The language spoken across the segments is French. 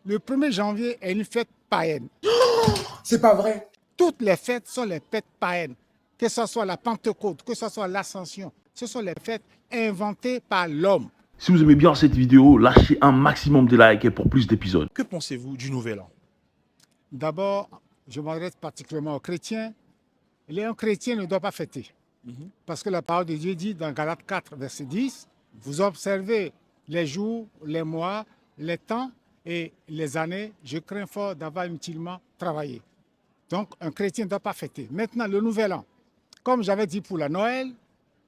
Le 1er janvier est une fête païenne. C'est pas vrai. Toutes les fêtes sont les fêtes païennes. Que ce soit la Pentecôte, que ce soit l'Ascension. Ce sont les fêtes inventées par l'homme. Si vous aimez bien cette vidéo, lâchez un maximum de likes pour plus d'épisodes. Que pensez-vous du Nouvel An? D'abord, je m'adresse particulièrement aux chrétiens. Un chrétien ne doit pas fêter. Parce que la parole de Dieu dit dans Galates 4, verset 10, vous observez les jours, les mois, les temps et les années. Je crains fort d'avoir inutilement travaillé. Donc, un chrétien ne doit pas fêter. Maintenant, le Nouvel An. Comme j'avais dit pour la Noël,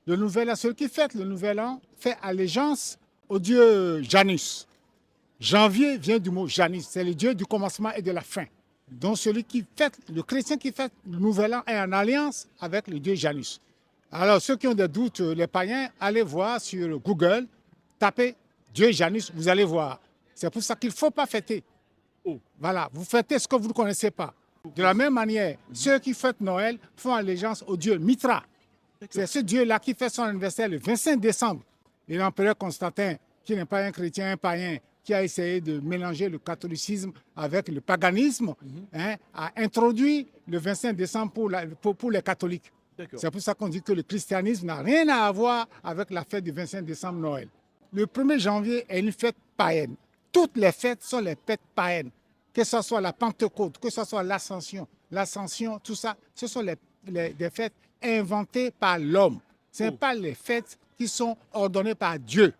le Nouvel An, celui qui fête le Nouvel An fait allégeance au dieu Janus. Janvier vient du mot Janus, c'est le dieu du commencement et de la fin. Donc, le chrétien qui fête le Nouvel An est en alliance avec le dieu Janus. Alors, ceux qui ont des doutes, les païens, allez voir sur Google, tapez Dieu Janus, vous allez voir. C'est pour ça qu'il ne faut pas fêter. Voilà, vous fêtez ce que vous ne connaissez pas. De la même manière, ceux qui fêtent Noël font allégeance au dieu Mitra. C'est ce dieu-là qui fait son anniversaire le 25 décembre. Et l'empereur Constantin, qui n'est pas un chrétien, un païen, qui a essayé de mélanger le catholicisme avec le paganisme, a introduit le 25 décembre pour les catholiques. C'est pour ça qu'on dit que le christianisme n'a rien à voir avec la fête du 25 décembre Noël. Le 1er janvier est une fête païenne. Toutes les fêtes sont les fêtes païennes. Que ce soit la Pentecôte, que ce soit l'Ascension, tout ça, ce sont des fêtes inventées par l'homme. Ce n'est pas les fêtes qui sont ordonnées par Dieu.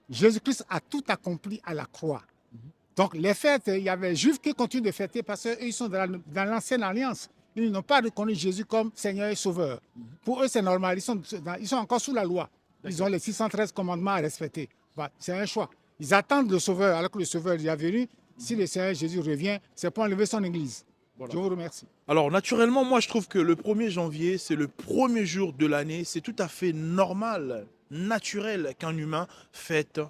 Jésus-Christ a tout accompli à la croix. Donc les fêtes, il y avait les Juifs qui continuent de fêter parce qu'ils sont dans l'ancienne alliance. Ils n'ont pas reconnu Jésus comme Seigneur et Sauveur. Pour eux, c'est normal. Ils sont encore sous la loi. Ils ont les 613 commandements à respecter. Voilà, c'est un choix. Ils attendent le Sauveur alors que le Sauveur est déjà venu. Si le Seigneur Jésus revient, c'est pour enlever son Église. Voilà. Je vous remercie. Alors, naturellement, moi, je trouve que le 1er janvier, c'est le premier jour de l'année. C'est tout à fait normal, naturel qu'un humain fête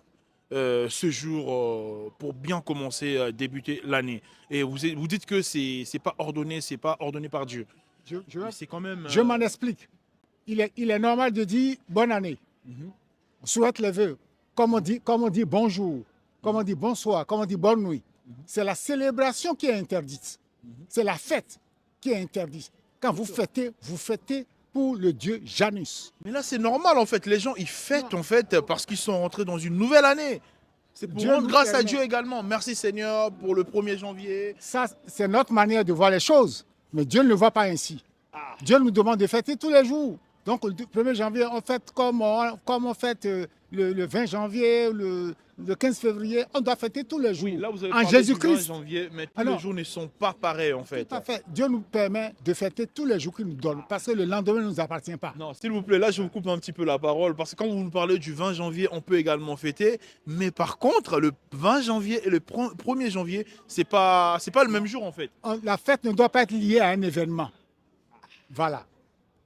ce jour pour bien commencer, débuter l'année. Et vous dites que c'est pas ordonné par Dieu. C'est quand même. Je m'en explique. Il est normal de dire bonne année. On souhaite les vœux. Comme on dit bonjour, comme on dit bonsoir, comme on dit bonne nuit. C'est la célébration qui est interdite. C'est la fête qui est interdite. Quand vous fêtez pour le dieu Janus. Mais là, c'est normal, en fait. Les gens, ils fêtent, en fait, parce qu'ils sont rentrés dans une nouvelle année. C'est pour rendre grâce à Dieu également. Merci Seigneur pour le 1er janvier. Ça, c'est notre manière de voir les choses. Mais Dieu ne le voit pas ainsi. Dieu nous demande de fêter tous les jours. Donc, le 1er janvier, on fête comme on fête le 20 janvier, le 15 février. On doit fêter tous les jours. Oui, là, vous avez en parlé Jésus-Christ. du 20 janvier, mais tous les jours ne sont pas pareils, en fait. Tout à fait. Dieu nous permet de fêter tous les jours qu'il nous donne, parce que le lendemain ne nous appartient pas. Non, s'il vous plaît, là, je vous coupe un petit peu la parole, parce que quand vous nous parlez du 20 janvier, on peut également fêter. Mais par contre, le 20 janvier et le 1er janvier, c'est pas le même jour, en fait. La fête ne doit pas être liée à un événement. Voilà.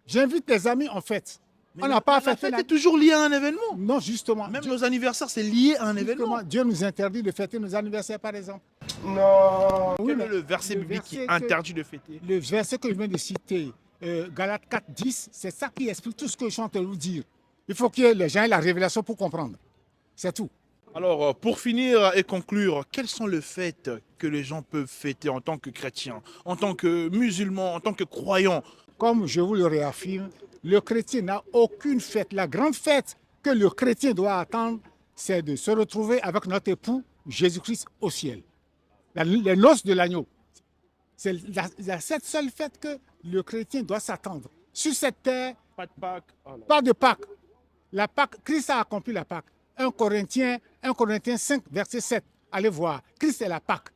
J'invite les amis en fête. Mais on n'a pas la fête est toujours liée à un événement. Non, justement. Même nos anniversaires, c'est lié à un événement. Dieu nous interdit de fêter nos anniversaires, par exemple. Non. Oui, Quel est le verset biblique qui interdit de fêter? Le verset que je viens de citer, Galates 4, 10, c'est ça qui explique tout ce que je suis en train de vous dire. Il faut que les gens aient la révélation pour comprendre. C'est tout. Alors, pour finir et conclure, quelles sont les fêtes que les gens peuvent fêter en tant que chrétiens, en tant que musulmans, en tant que croyants? Comme je vous le réaffirme, le chrétien n'a aucune fête. La grande fête que le chrétien doit attendre, c'est de se retrouver avec notre époux Jésus-Christ au ciel. Les noces de l'agneau. C'est cette seule fête que le chrétien doit s'attendre. Sur cette terre, Pas de Pâques. pas de Pâques. La Pâque, Christ a accompli la Pâque. 1 Corinthiens 5, verset 7. Allez voir, Christ est la Pâque.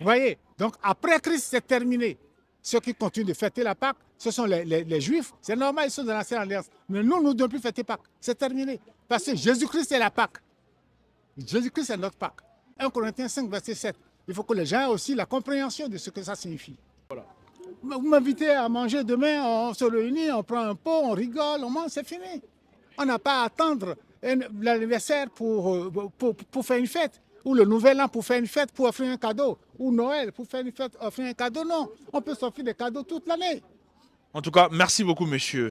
Vous voyez? Donc après Christ, c'est terminé. Ceux qui continuent de fêter la Pâque, ce sont les Juifs. C'est normal, ils sont dans l'ancienne alliance. Mais nous ne devons plus fêter Pâques. C'est terminé. Parce que Jésus-Christ est la Pâque. Jésus-Christ est notre Pâque. 1 Corinthiens 5, verset 7. Il faut que les gens aient aussi la compréhension de ce que ça signifie. Voilà. Vous m'invitez à manger demain, on se réunit, on prend un pot, on rigole, on mange, c'est fini. On n'a pas à attendre l'anniversaire pour faire une fête. Ou le nouvel an pour faire une fête, pour offrir un cadeau. Ou Noël pour faire une fête, offrir un cadeau. Non, on peut s'offrir des cadeaux toute l'année. En tout cas, merci beaucoup, monsieur.